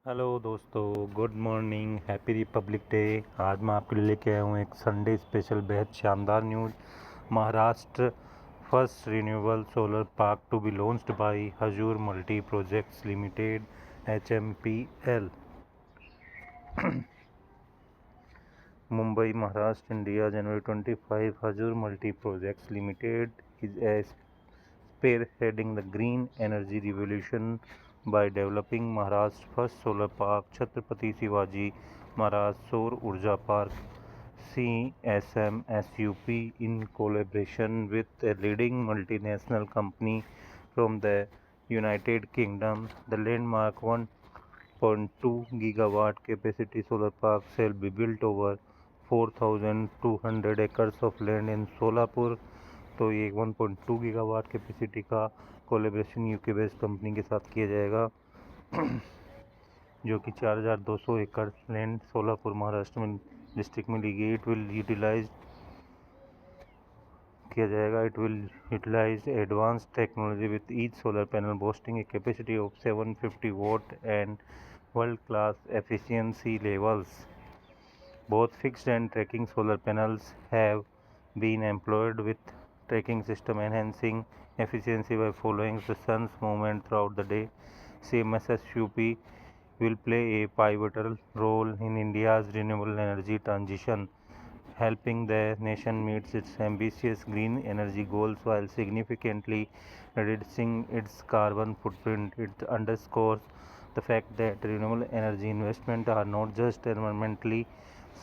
Hello दोस्तों, good morning, happy Republic day. आज मैं आपके लिए लेके आया हूँ एक संडे स्पेशल बेहद शानदार news. Maharashtra first renewable solar park to be launched by Hajur multi projects limited HMPL। Mumbai, Maharashtra, India, January 25। Hajur Multi Projects Limited is spearheading the green energy revolution by developing Maharashtra's first solar park, Chhatrapati Shivaji Maharaj Saur Urja Park (CSMSUP), in collaboration with a leading multinational company from the United Kingdom. The landmark 1.2 gigawatt capacity solar park shall be built over 4,200 acres of land in Solapur। तो ये 1.2 gigawatt capacity का collaboration UK based company के साथ किया जाएगा जो कि 4,200 एकड़ लैंड सोलापुर महाराष्ट्र में डिस्ट्रिक्ट में ली गई। It will utilize advance technology with each solar panel boasting a capacity of 750 watt and world class efficiency levels. Both fixed and tracking solar panels have been employed with tracking system enhancing efficiency by following the sun's movement throughout the day. CMSSUP will play a pivotal role in India's renewable energy transition, helping the nation meet its ambitious green energy goals while significantly reducing its carbon footprint. It underscores the fact that renewable energy investments are not just environmentally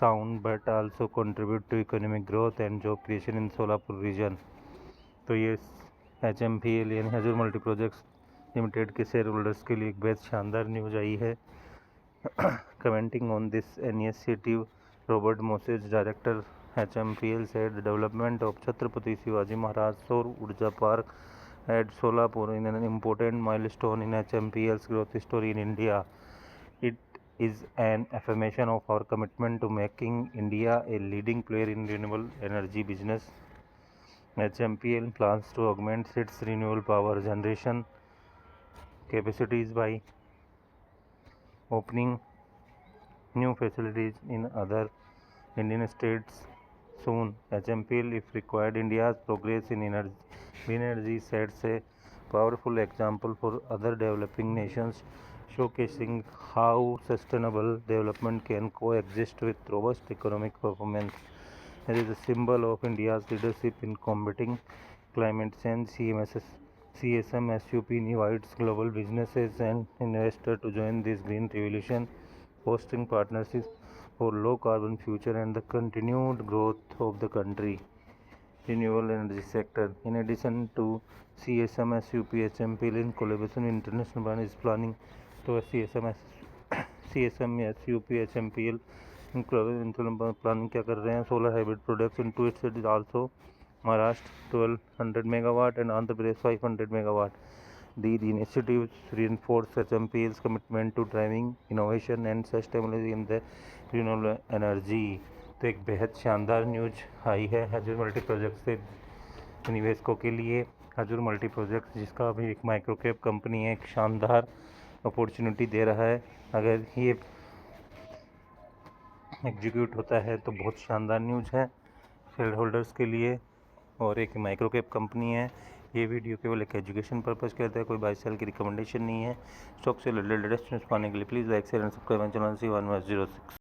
sound but also contribute to economic growth and job creation in Solapur region। तो ये HMPL यानी हजूर multi projects limited के share holders के लिए एक बेहद शानदार news आई है। Commenting on this initiative, Robert Moses, director HMPL, said the development of Chhatrapati Shivaji Maharaj Saur Urja Park at Solapur is an important milestone in HMPL's growth story in India. It is an affirmation of our commitment to making India a leading player in renewable energy business. HMPL plans to augment its renewable power generation capacities by opening new facilities in other Indian states soon. HMPL, if required, India's progress in green energy sets a powerful example for other developing nations, showcasing how sustainable development can coexist with robust economic performance. It is a symbol of India's leadership in combating climate change. CSMSUP invites global businesses and investors to join this green revolution, fostering partnerships for low carbon future and the continued growth of the country renewable energy sector. In addition to CSMSUP, HMPL in collaboration with international brand is planning to CSMSUP HMPL in collaboration planning क्या कर रहे हैं solar hybrid products into its cities also Maharashtra 1200 megawatt and Andhra Pradesh 500 megawatt. These initiatives reinforce HMPL's commitment to driving innovation and sustainability in the renewable energy। तो एक बेहद शानदार news आई है हजूर multi project से निवेशकों के लिए। हजूर मल्टी प्रोजेक्ट जिसका अभी एक माइक्रो कैप कंपनी है, एक शानदार अपॉर्चुनिटी दे रहा है। अगर ये एग्जीक्यूट होता है तो बहुत शानदार न्यूज़ है शेयर होल्डर्स के लिए और एक माइक्रो कैप कंपनी है। ये वीडियो केवल एक एजुकेशन पर्पज़ के लिए, कोई बाई सेल की रिकमेंडेशन नहीं है। स्टॉक से रिलेटेड लेटेस्ट न्यूज़ पाने के लिए please like share and subscribe channel C1106।